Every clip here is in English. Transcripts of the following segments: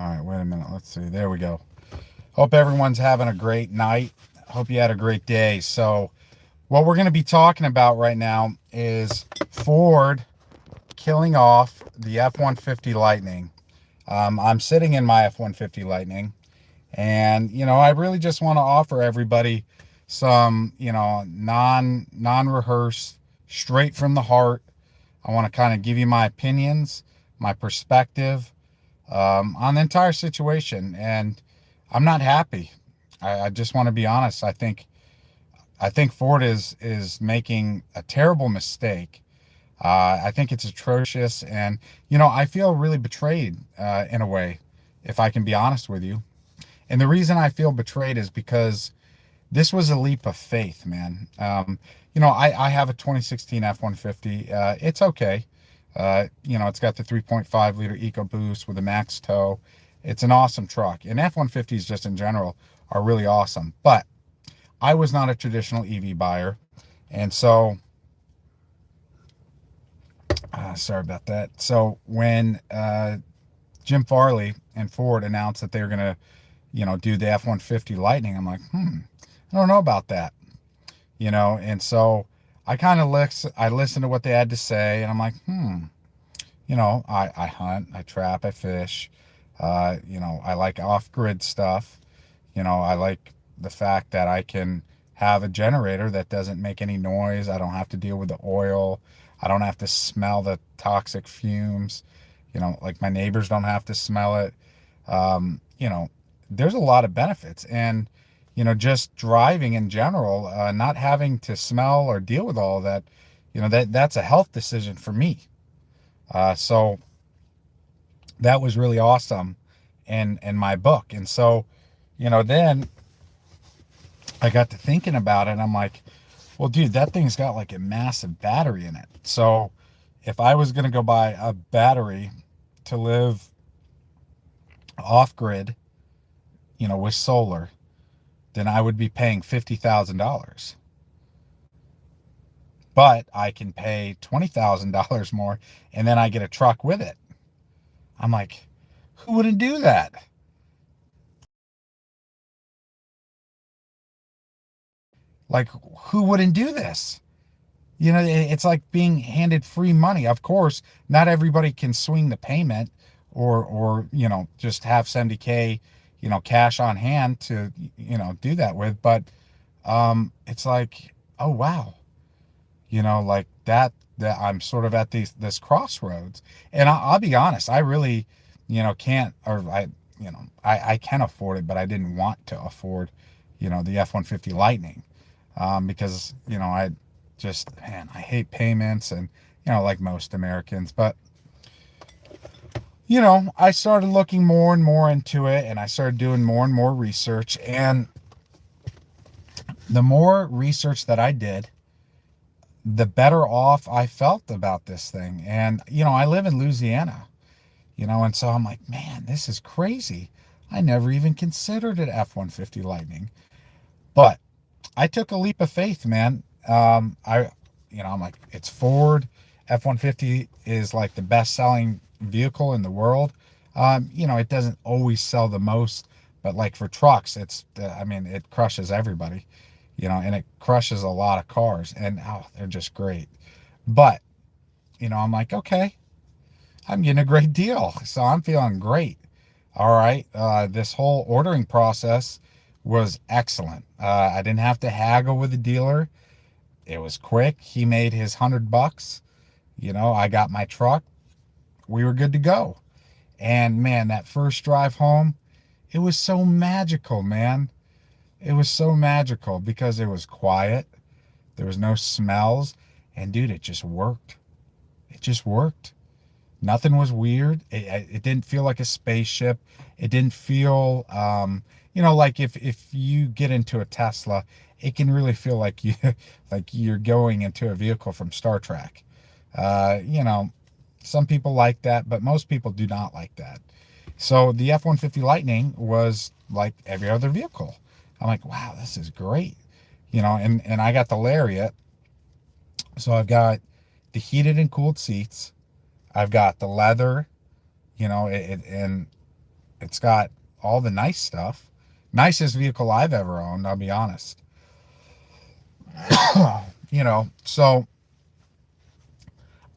All right, wait a minute. Let's see. There we go. Hope everyone's having a great night. Hope you had a great day. So, what we're going to be talking about right now is Ford killing off the F-150 Lightning. I'm sitting in my F-150 Lightning, and I really just want to offer everybody some, non-rehearsed, straight from the heart. I want to kind of give you my opinions, my perspective on the entire situation, and I'm not happy. I just want to be honest. I think Ford is making a terrible mistake. I think it's atrocious, and I feel really betrayed in a way, if I can be honest with you. And the reason I feel betrayed is because this was a leap of faith, man. I have a 2016 F-150. It's okay. It's got the 3.5 liter EcoBoost with a max tow. It's an awesome truck. And F-150s just in general are really awesome. But I was not a traditional EV buyer. And so, sorry about that. So when Jim Farley and Ford announced that they were going to, do the F-150 Lightning, I'm like, I don't know about that. And so I listened to what they had to say, and I'm like, I hunt, I trap, I fish. I like off-grid stuff. I like the fact that I can have a generator that doesn't make any noise. I don't have to deal with the oil. I don't have to smell the toxic fumes. Like my neighbors don't have to smell it. There's a lot of benefits. And, just driving in general, not having to smell or deal with all of that, that's a health decision for me. So that was really awesome in my book. And so, then I got to thinking about it, and I'm like, well, dude, that thing's got like a massive battery in it. So if I was going to go buy a battery to live off grid, with solar, then I would be paying $50,000. But I can pay $20,000 more, and then I get a truck with it. I'm like, who wouldn't do that? Like, who wouldn't do this? It's like being handed free money. Of course, not everybody can swing the payment or just have 70K, cash on hand to, do that with. But it's like, oh, wow. Like that I'm sort of at this crossroads. And I'll be honest, I really, can't, or I can afford it, but I didn't want to afford, the F-150 Lightning, because, I just, man, I hate payments and, like most Americans. But, I started looking more and more into it, and I started doing more and more research. And the more research that I did, the better off I felt about this thing. And, I live in Louisiana, and so I'm like, man, this is crazy. I never even considered an F-150 Lightning. But I took a leap of faith, man. I'm like, it's Ford. F-150 is like the best selling vehicle in the world. It doesn't always sell the most, but like for trucks, it crushes everybody, and it crushes a lot of cars, and they're just great. But, I'm like, okay, I'm getting a great deal. So I'm feeling great. All right. This whole ordering process was excellent. I didn't have to haggle with the dealer. It was quick. He made his $100. I got my truck. We were good to go. And man, that first drive home, it was so magical, man. It was so magical because it was quiet. There was no smells. And dude, it just worked. It just worked. Nothing was weird. It didn't feel like a spaceship. It didn't feel, like if you get into a Tesla, it can really feel like like you're going into a vehicle from Star Trek. Uh, you know, some people like that, but most people do not like that. So the F-150 Lightning was like every other vehicle. I'm like, wow, this is great. And I got the Lariat. So I've got the heated and cooled seats. I've got the leather, and It's got all the nice stuff. Nicest vehicle I've ever owned, I'll be honest. So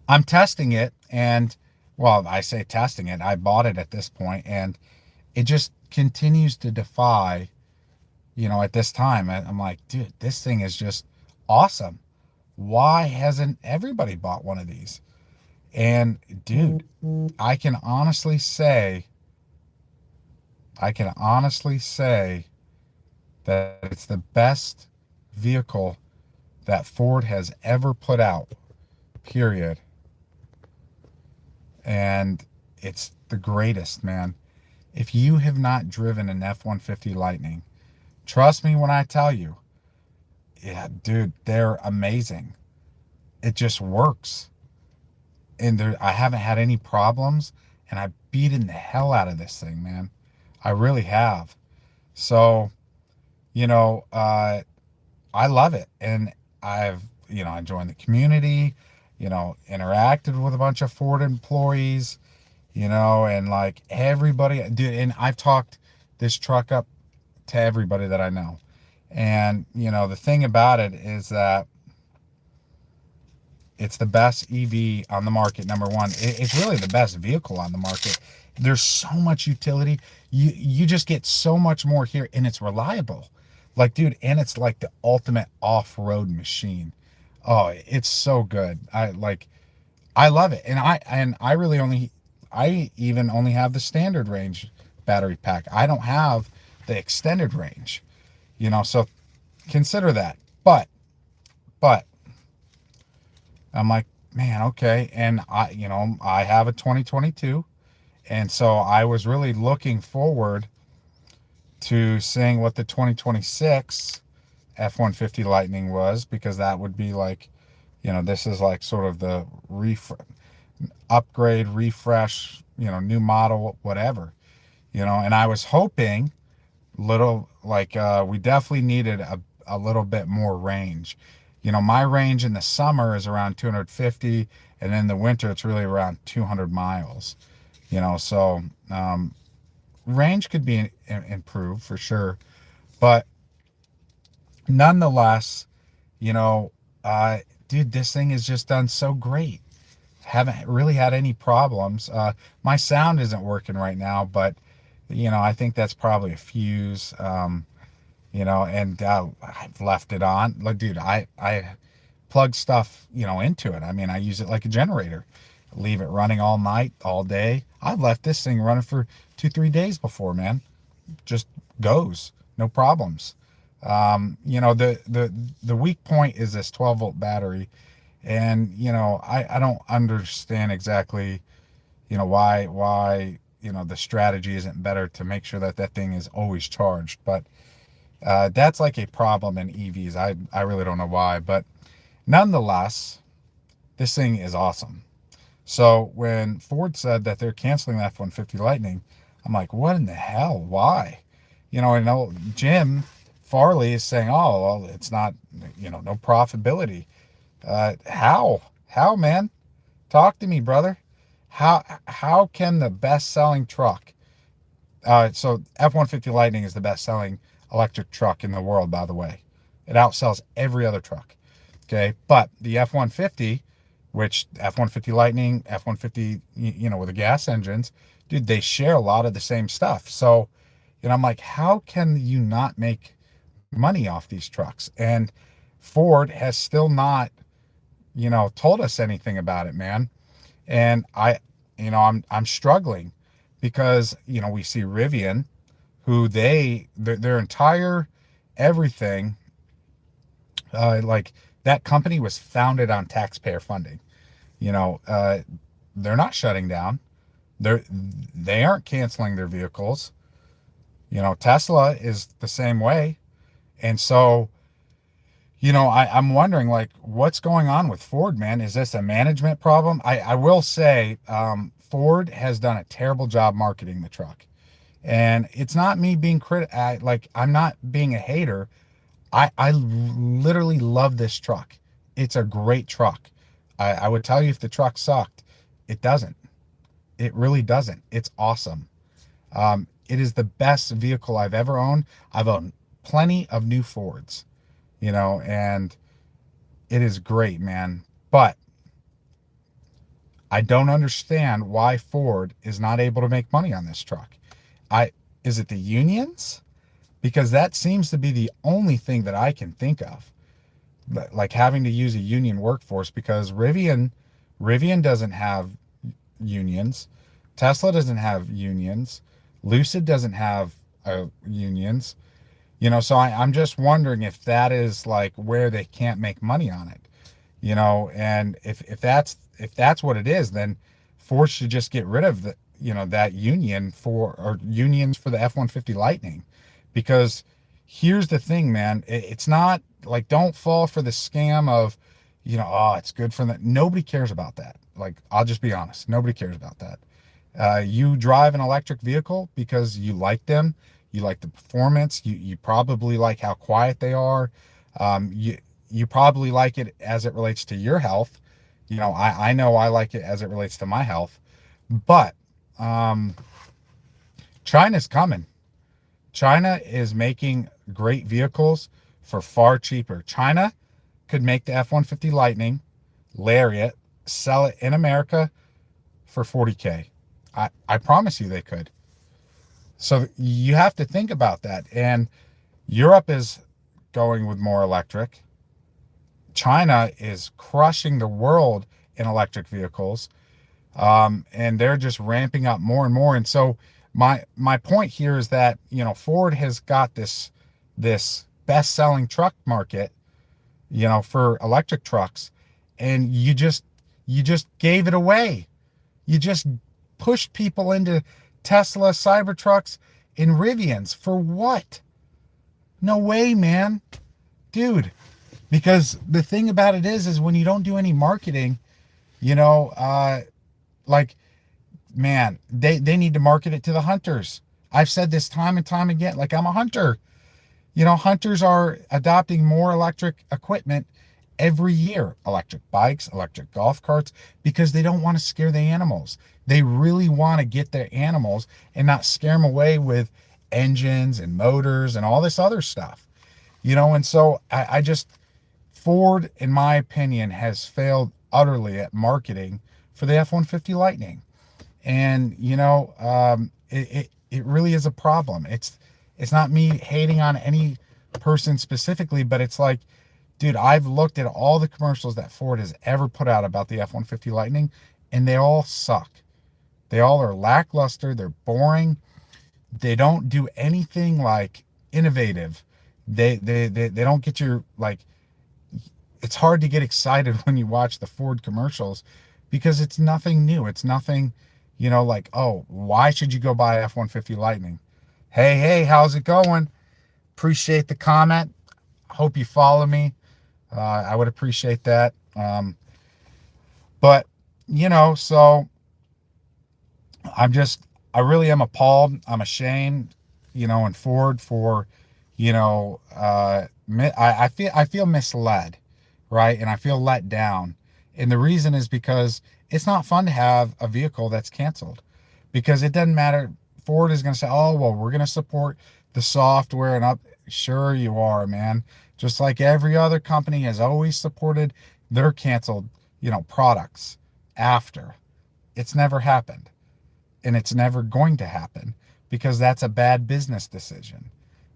I'm testing it, and well, I say testing it, I bought it at this point, and it just continues to defy, at this time. I'm like, dude, this thing is just awesome. Why hasn't everybody bought one of these? And dude, I can honestly say, that it's the best vehicle that Ford has ever put out, period. And it's the greatest, man. If you have not driven an F-150 Lightning, trust me when I tell you, yeah, dude, they're amazing. It just works. And I haven't had any problems, and I've beaten the hell out of this thing, man. I really have. So, I love it. And I've, I joined the community, interacted with a bunch of Ford employees, and like everybody, dude, and I've talked this truck up to everybody that I know. And, the thing about it is that it's the best EV on the market, number one. It's really the best vehicle on the market. There's so much utility. You just get so much more here, and it's reliable. Like, dude, and it's like the ultimate off-road machine. Oh, it's so good. I love it. And I even only have the standard range battery pack. I don't have the extended range. So consider that. But I'm like, man, okay. And I have a 2022. And so I was really looking forward to seeing what the 2026 F-150 Lightning was, because that would be like, this is like sort of the upgrade, refresh, new model, whatever, and I was hoping we definitely needed a little bit more range. My range in the summer is around 250, and in the winter it's really around 200 miles. So range could be improved for sure, but nonetheless, dude, this thing has just done so great. Haven't really had any problems. My sound isn't working right now, but I think that's probably a fuse. And I've left it on. Like, dude, I plug stuff, into it. I mean, I use it like a generator. Leave it running all night, all day. I've left this thing running for 2-3 days before, man. Just goes, no problems. The weak point is this 12-volt battery, and I don't understand exactly, why the strategy isn't better to make sure that thing is always charged. But that's like a problem in EVs. I really don't know why, but nonetheless, this thing is awesome. So when Ford said that they're canceling the F-150 Lightning, I'm like, what in the hell? Why? And Jim Farley is saying, oh, well, it's not, no profitability. How, man? Talk to me, brother. How can the best-selling truck, so F-150 Lightning is the best-selling electric truck in the world, by the way. It outsells every other truck. Okay, but the F-150, which F-150 Lightning, F-150, with the gas engines, dude, they share a lot of the same stuff. So, I'm like, how can you not make money off these trucks? And Ford has still not, told us anything about it, man. And I'm struggling because, we see Rivian, who their entire everything, that company was founded on taxpayer funding. They're not shutting down. They aren't canceling their vehicles. Tesla is the same way. And so, I'm wondering, like, what's going on with Ford, man? Is this a management problem? I will say, Ford has done a terrible job marketing the truck. And it's not me being I'm not being a hater. I literally love this truck. It's a great truck. I would tell you if the truck sucked. It doesn't. It really doesn't. It's awesome. it is the best vehicle I've ever owned. I've owned plenty of new Fords, and it is great, man. But I don't understand why Ford is not able to make money on this truck. I Is it the unions? Because that seems to be the only thing that I can think of, like having to use a union workforce, because Rivian doesn't have unions. Tesla doesn't have unions. Lucid doesn't have unions. So I'm just wondering if that is like where they can't make money on it. And if that's what it is, then Ford should just get rid of that unions for the F-150 Lightning. Because here's the thing, man, it's not like, don't fall for the scam of, oh, it's good for that. Nobody cares about that. Like, I'll just be honest, nobody cares about that. You drive an electric vehicle because you like them, you like the performance, you probably like how quiet they are. You probably like it as it relates to your health. I know I like it as it relates to my health. But China's coming. China is making great vehicles for far cheaper. China could make the F-150 Lightning, Lariat, sell it in America for $40K. I promise you they could. So you have to think about that. And Europe is going with more electric. China is crushing the world in electric vehicles. And they're just ramping up more and more. And so my point here is that, Ford has got this best-selling truck market, for electric trucks, and you just gave it away. You just pushed people into Tesla Cybertrucks and Rivians for what? No way, man. Dude, because the thing about it is when you don't do any marketing, like, man, they need to market it to the hunters. I've said this time and time again, like, I'm a hunter. Hunters are adopting more electric equipment every year. Electric bikes, electric golf carts, because they don't want to scare the animals. They really want to get their animals and not scare them away with engines and motors and all this other stuff. And so I just, Ford, in my opinion, has failed utterly at marketing for the F-150 Lightning. And, it really is a problem. It's not me hating on any person specifically, but it's like, dude, I've looked at all the commercials that Ford has ever put out about the F-150 Lightning, and they all suck. They all are lackluster. They're boring. They don't do anything like innovative. They don't get your, like, it's hard to get excited when you watch the Ford commercials because it's nothing new. It's nothing, like, oh, why should you go buy F-150 Lightning? Hey, how's it going? Appreciate the comment. Hope you follow me. I would appreciate that. But, so I really am appalled. I'm ashamed, in Ford for, I feel misled, right? And I feel let down. And the reason is because it's not fun to have a vehicle that's canceled, because it doesn't matter. Ford is going to say, oh, well, we're going to support the software and up. Sure you are, man. Just like every other company has always supported their canceled, products after. It's never happened. And it's never going to happen, because that's a bad business decision.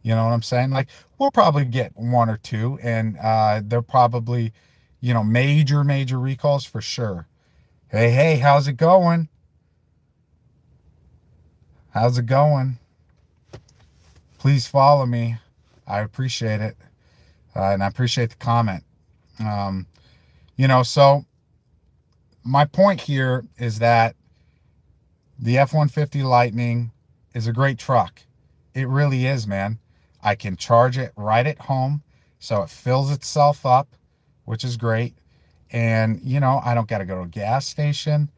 You know what I'm saying? Like, we'll probably get one or two, and they're probably, major recalls for sure. Hey, how's it going? How's it going? Please follow me. I appreciate it. And I appreciate the comment. So my point here is that the F-150 Lightning is a great truck. It really is, man. I can charge it right at home, so it fills itself up, which is great. And, I don't got to go to a gas station.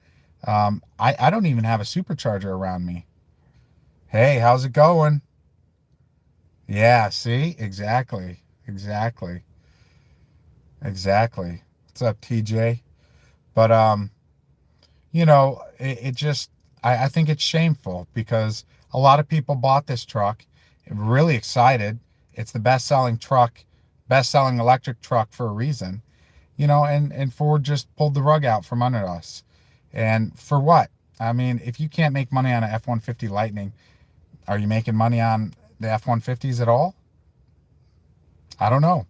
I don't even have a supercharger around me. Hey, how's it going? Yeah, see? Exactly. What's up, TJ? But, it just, I think it's shameful, because A lot of people bought this truck, really excited. It's the best-selling truck, best-selling electric truck for a reason, and Ford just pulled the rug out from under us. And for what? I mean, if you can't make money on an F-150 Lightning, are you making money on the F-150s at all? I don't know.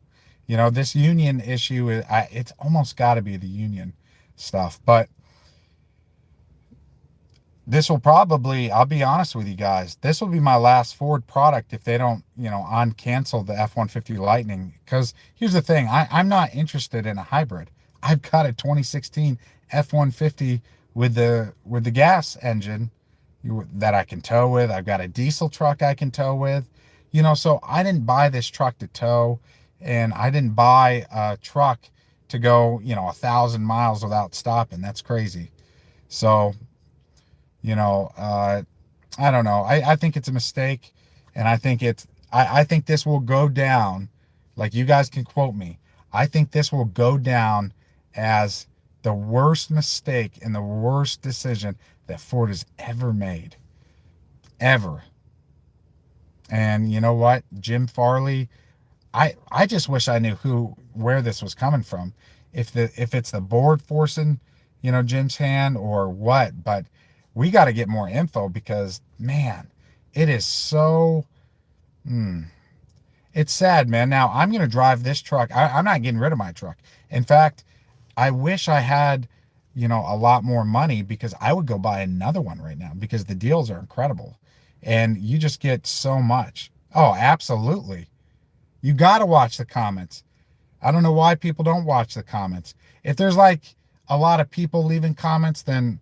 This union issue, it's almost got to be the union stuff. But this will probably, I'll be honest with you guys, this will be my last Ford product if they don't, cancel the F-150 Lightning. Because here's the thing, I'm not interested in a hybrid. I've got a 2016 F-150 with the gas engine that I can tow with. I've got a diesel truck I can tow with. So I didn't buy this truck to tow, and I didn't buy a truck to go, 1,000 miles without stopping. That's crazy. So, I don't know. I think it's a mistake, and I think I think this will go down, like you guys can quote me. I think this will go down as the worst mistake and the worst decision that Ford has ever made. Ever. And you know what? Jim Farley, I just wish I knew where this was coming from. If it's the board forcing, Jim's hand or what, but we got to get more info because, man, it is so, it's sad, man. Now, I'm going to drive this truck. I'm not getting rid of my truck. In fact, I wish I had, a lot more money because I would go buy another one right now because the deals are incredible and you just get so much. Oh, absolutely. You got to watch the comments. I don't know why people don't watch the comments. If there's like a lot of people leaving comments, then,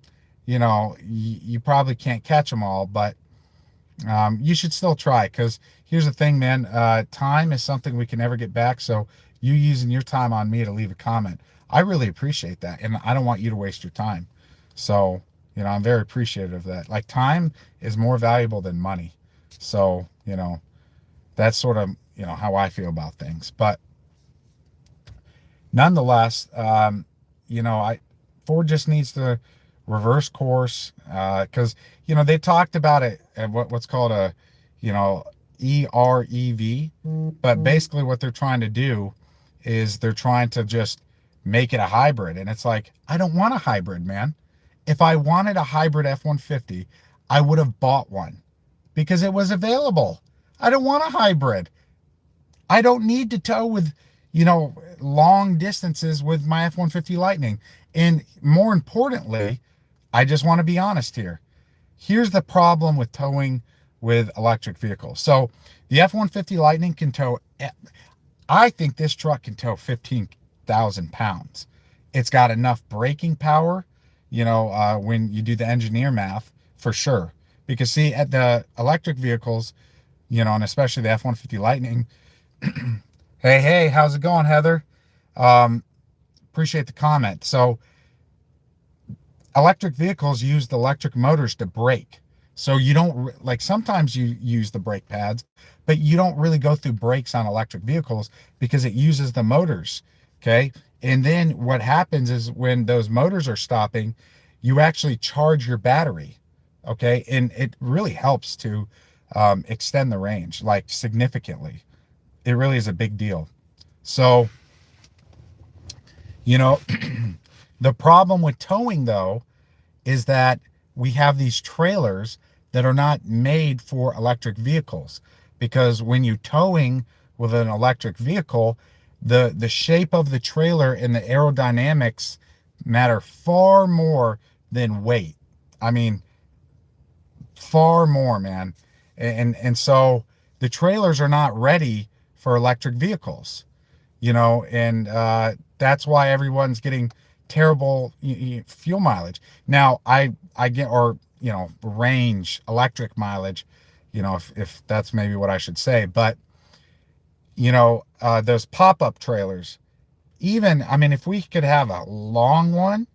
you probably can't catch them all, but you should still try because here's the thing, man. Time is something we can never get back. So you using your time on me to leave a comment, I really appreciate that. And I don't want you to waste your time. So, I'm very appreciative of that. Like, time is more valuable than money. So, that's sort of, how I feel about things. But nonetheless, Ford just needs to reverse course, because they talked about it at what's called a EREV, but basically what they're trying to do is they're trying to just make it a hybrid. And it's like, I don't want a hybrid, man. If I wanted a hybrid F-150, I would have bought one because it was available. I don't want a hybrid. I don't need to tow with, long distances with my F-150 Lightning. And more importantly, I just want to be honest here. Here's the problem with towing with electric vehicles. So the F-150 Lightning can tow, I think this truck can tow 15,000 pounds. It's got enough braking power, when you do the engineer math, for sure. Because see, at the electric vehicles, and especially the F-150 Lightning, hey, how's it going, Heather? Appreciate the comment. So electric vehicles use the electric motors to brake. So you don't, like, sometimes you use the brake pads, but you don't really go through brakes on electric vehicles because it uses the motors. Okay. And then what happens is when those motors are stopping, you actually charge your battery. Okay. And it really helps to extend the range, like, significantly. It really is a big deal. So, the problem with towing, though, is that we have these trailers that are not made for electric vehicles, because when you're towing with an electric vehicle, the shape of the trailer and the aerodynamics matter far more than weight. I mean, far more, man. And so the trailers are not ready for electric vehicles, and that's why everyone's getting terrible fuel mileage. Now, I get, or, range, electric mileage, if that's maybe what I should say. But, those pop-up trailers, even, I mean, if we could have a long one,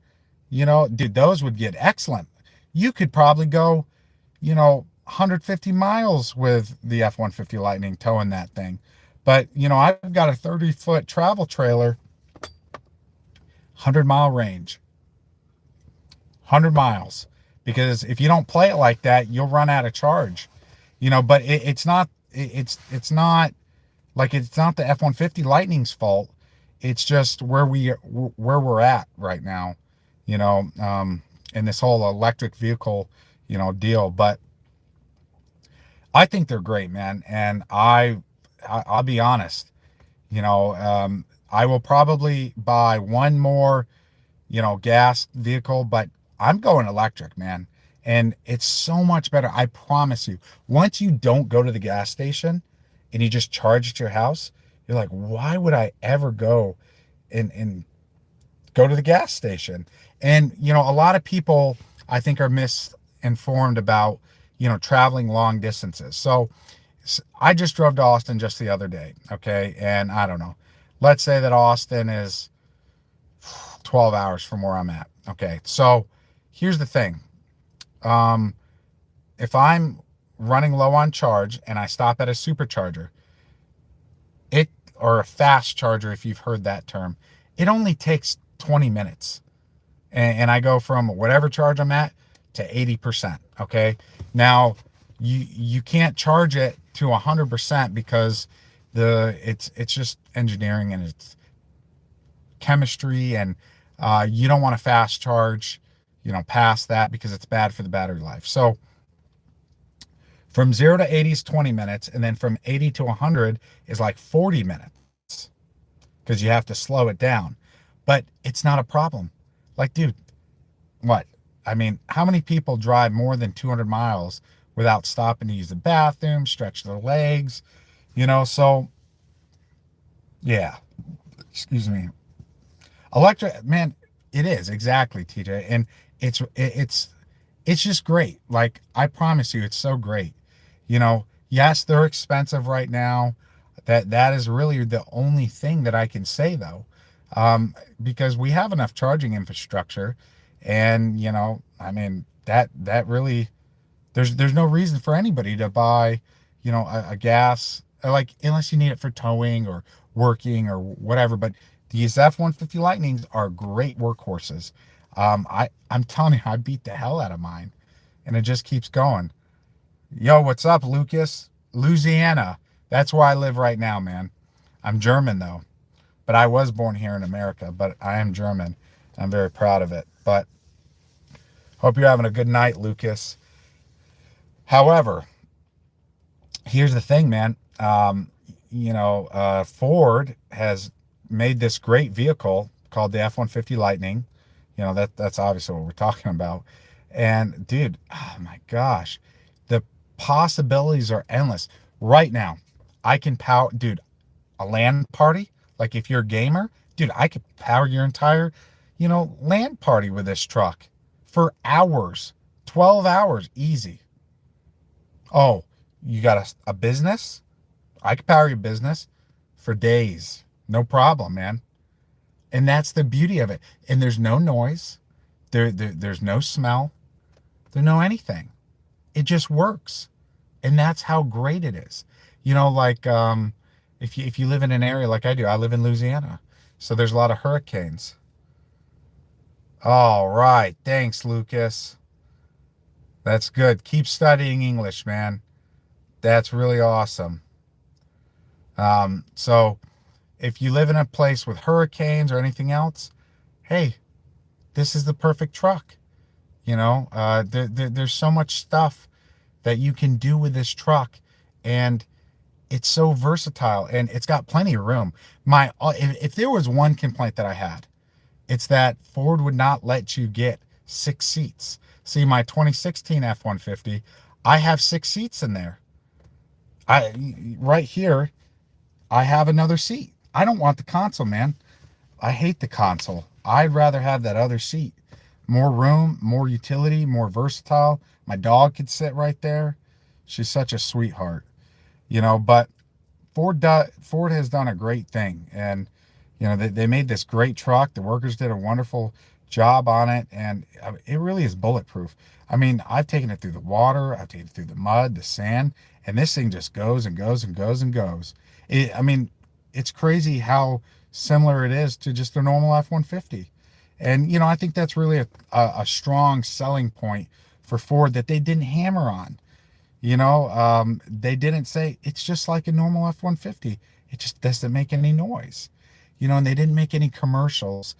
dude, those would get excellent. You could probably go, 150 miles with the F-150 Lightning towing that thing. But, I've got a 30-foot travel trailer, 100-mile range, 100 miles. because if you don't play it like that, you'll run out of charge. But it's not like, it's not the F-150 Lightning's fault. It's just where we're at right now, you know, in this whole electric vehicle, deal. But I think they're great, man. And I'll be honest, I will probably buy one more, gas vehicle, but I'm going electric, man. And it's so much better. I promise you. Once you don't go to the gas station and you just charge at your house, you're like, why would I ever go and go to the gas station? And, a lot of people, I think, are misinformed about, traveling long distances. So I just drove to Austin just the other day. Okay. And I don't know, let's say that Austin is 12 hours from where I'm at. Okay. So here's the thing. If I'm running low on charge and I stop at a supercharger, or a fast charger, if you've heard that term, it only takes 20 minutes. And I go from whatever charge I'm at to 80%. Okay. Now you can't charge it to 100% because it's just engineering and it's chemistry, and you don't want to fast charge, past that, because it's bad for the battery life. So from 0 to 80 is 20 minutes, and then from 80 to 100 is like 40 minutes because you have to slow it down. But it's not a problem. Like, dude, what? I mean, how many people drive more than 200 miles without stopping to use the bathroom, stretch their legs, So, yeah, excuse me. Electric, man, it is, exactly, TJ. And it's just great. Like, I promise you, it's so great. Yes, they're expensive right now. That is really the only thing that I can say, though, because we have enough charging infrastructure, and I mean, that really, there's no reason for anybody to buy, a gas, like, unless you need it for towing or working or whatever. But these F-150 Lightnings are great workhorses. I'm telling you, I beat the hell out of mine, and it just keeps going. Yo, what's up, Lucas? Louisiana. That's where I live right now, man. I'm German, though. But I was born here in America, but I am German. I'm very proud of it. But hope you're having a good night, Lucas. However, here's the thing, man. Ford has made this great vehicle called the F-150 Lightning. That's obviously what we're talking about. And, dude, oh my gosh, the possibilities are endless. Right now, I can power, dude, a LAN party. Like, if you're a gamer, dude, I could power your entire, LAN party with this truck for hours, 12 hours, easy. Oh, you got a business? I could power your business for days. No problem, man. And that's the beauty of it. And there's no noise. There's no smell. There's no anything. It just works. And that's how great it is. Like, if you live in an area like I do, I live in Louisiana, so there's a lot of hurricanes. All right. Thanks, Lucas. That's good. Keep studying English, man. That's really awesome. So if you live in a place with hurricanes or anything else, hey, this is the perfect truck. There's so much stuff that you can do with this truck, and it's so versatile, and it's got plenty of room. If there was one complaint that I had, it's that Ford would not let you get 6 seats. See, my 2016 F-150, I have 6 seats in there. Right here, I have another seat. I don't want the console, man. I hate the console. I'd rather have that other seat. More room, more utility, more versatile. My dog could sit right there. She's such a sweetheart. But Ford has done a great thing. And, they made this great truck. The workers did a wonderful job on it. And it really is bulletproof. I mean, I've taken it through the water. I've taken it through the mud, the sand. And this thing just goes and goes and goes and goes. It's crazy how similar it is to just a normal F-150. And, I think that's really a strong selling point for Ford that they didn't hammer on. They didn't say it's just like a normal F-150. It just doesn't make any noise. And they didn't make any commercials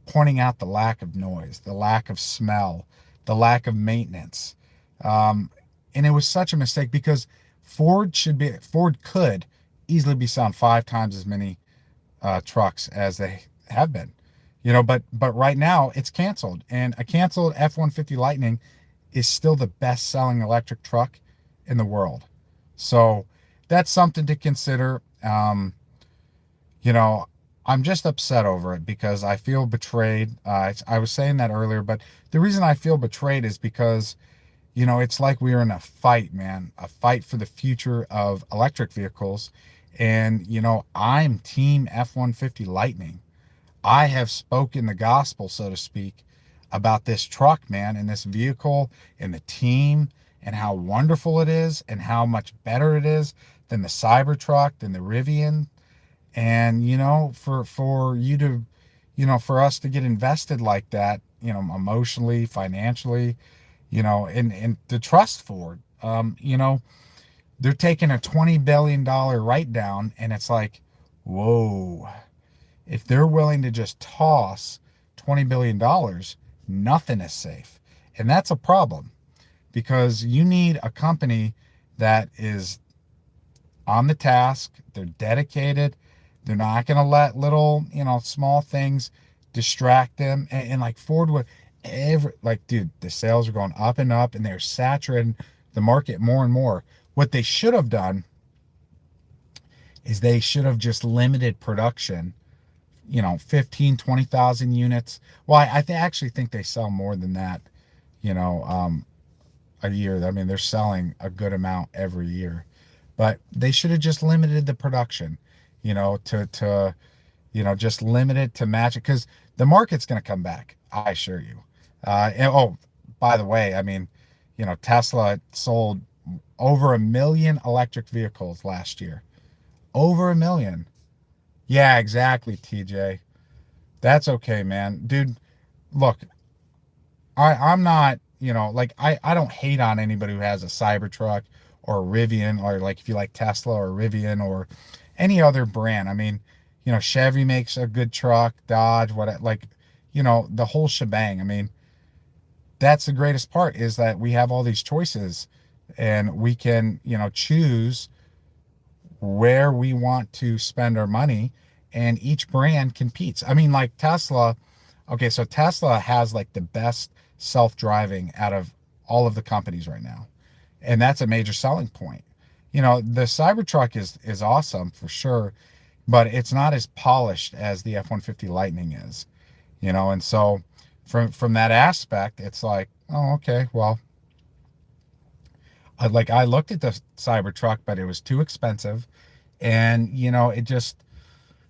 pointing out the lack of noise, the lack of smell, the lack of maintenance. And it was such a mistake because Ford could easily be selling 5 times as many trucks as they have been. But right now it's canceled, and a canceled F-150 Lightning is still the best selling electric truck in the world. So that's something to consider. I'm just upset over it because I feel betrayed. I was saying that earlier, but the reason I feel betrayed is because, it's like we are in a fight, man, a fight for the future of electric vehicles. And, I'm team F-150 Lightning. I have spoken the gospel, so to speak, about this truck, man, and this vehicle and the team and how wonderful it is and how much better it is than the Cybertruck, than the Rivian. And, for you to, for us to get invested like that, emotionally, financially, and to trust Ford, they're taking a $20 billion write down, and it's like, whoa, if they're willing to just toss $20 billion, nothing is safe. And that's a problem, because you need a company that is on the task, they're dedicated, they're not going to let little, small things distract them. And like Ford would dude, the sales are going up and up, and they're saturating the market more and more. What they should have done is they should have just limited production, 15, 20,000 units. Well, I actually think they sell more than that, a year. I mean, they're selling a good amount every year, but they should have just limited the production, to just limit it to match it, because the market's going to come back, I assure you. And by the way, I mean, Tesla sold over 1 million electric vehicles last year. Over 1 million. Yeah, exactly, TJ. That's okay, man. Dude, look, I'm not, I don't hate on anybody who has a Cybertruck or a Rivian, or like if you like Tesla or Rivian or any other brand. I mean, Chevy makes a good truck, Dodge, the whole shebang. I mean, that's the greatest part, is that we have all these choices, and we can, choose where we want to spend our money, and each brand competes. I mean, like Tesla. Okay, so Tesla has like the best self-driving out of all of the companies right now, and that's a major selling point. The Cybertruck is awesome for sure, but it's not as polished as the F-150 Lightning is. And so from that aspect, it's like, oh, okay, well, I looked at the Cybertruck, but it was too expensive, and it just,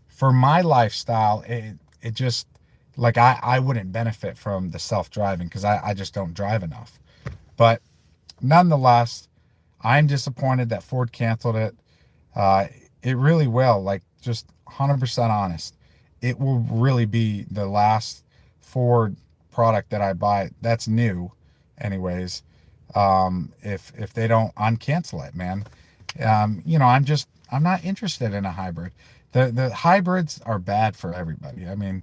for my lifestyle, it just, like, I wouldn't benefit from the self-driving, because I just don't drive enough. But nonetheless, I'm disappointed that Ford canceled it. It really will, like, just 100% honest, it will really be the last Ford product that I buy that's new anyways, if they don't uncancel it, man. I'm not interested in a hybrid. The hybrids are bad for everybody. I mean,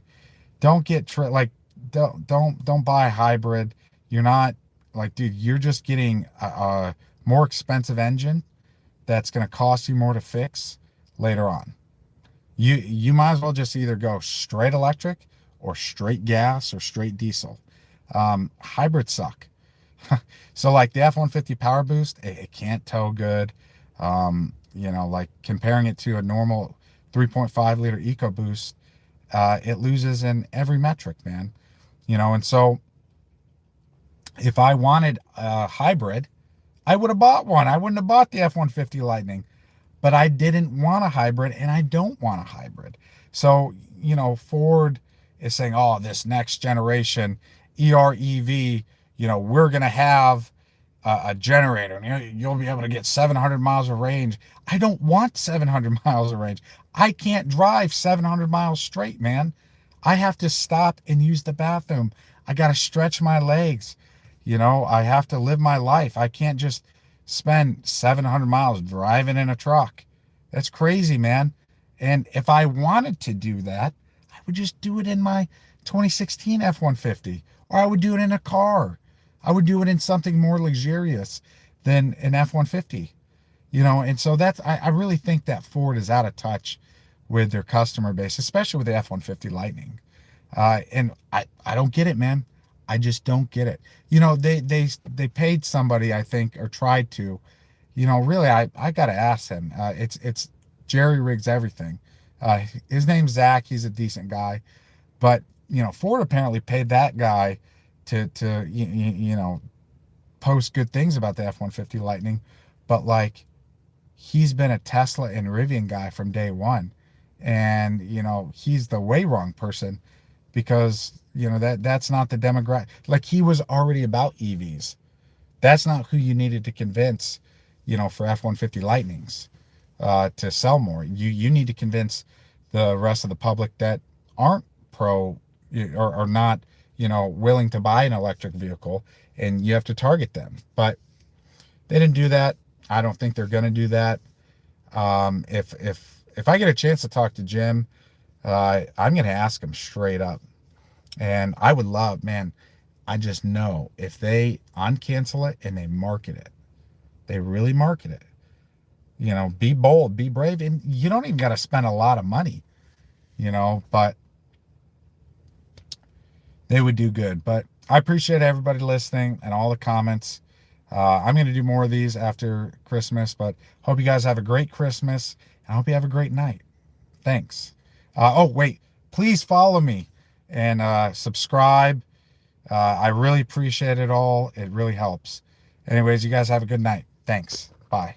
don't don't buy a hybrid. You're not, like, dude, you're just getting a more expensive engine that's going to cost you more to fix later on. You might as well just either go straight electric or straight gas or straight diesel. Hybrids suck. So like the F-150 Power Boost, it can't tow good. Like comparing it to a normal 3.5 liter EcoBoost, it loses in every metric, man. And so if I wanted a hybrid, I would have bought one. I wouldn't have bought the F-150 Lightning, but I didn't want a hybrid, and I don't want a hybrid. So, Ford is saying, oh, this next generation EREV, we're going to have a generator, and you'll be able to get 700 miles of range. I don't want 700 miles of range. I can't drive 700 miles straight, man. I have to stop and use the bathroom. I got to stretch my legs. I have to live my life. I can't just spend 700 miles driving in a truck. That's crazy, man. And if I wanted to do that, I would just do it in my 2016 F-150, or I would do it in a car. I would do it in something more luxurious than an F-150. And so I really think that Ford is out of touch with their customer base, especially with the F-150 Lightning. And I don't get it, man. I just don't get it. They paid somebody, I think, or tried to. Really, I got to ask him. It's Jerry rigs everything. His name's Zach. He's a decent guy. But, Ford apparently paid that guy to post good things about the F-150 Lightning. But, like, he's been a Tesla and Rivian guy from day one. And, he's the way wrong person because, that's not the demographic. Like, he was already about EVs. That's not who you needed to convince, for F-150 Lightnings to sell more. You need to convince the rest of the public that aren't pro or not, willing to buy an electric vehicle, and you have to target them. But they didn't do that. I don't think they're going to do that. If I get a chance to talk to Jim, I'm going to ask him straight up. And I would love, man, I just know if they uncancel it and they market it, they really market it, be bold, be brave. And you don't even got to spend a lot of money, but they would do good. But I appreciate everybody listening and all the comments. I'm going to do more of these after Christmas, but hope you guys have a great Christmas. And I hope you have a great night. Thanks. Oh, wait, please follow me and subscribe. I really appreciate it all. It really helps. Anyways, you guys have a good night. Thanks. Bye.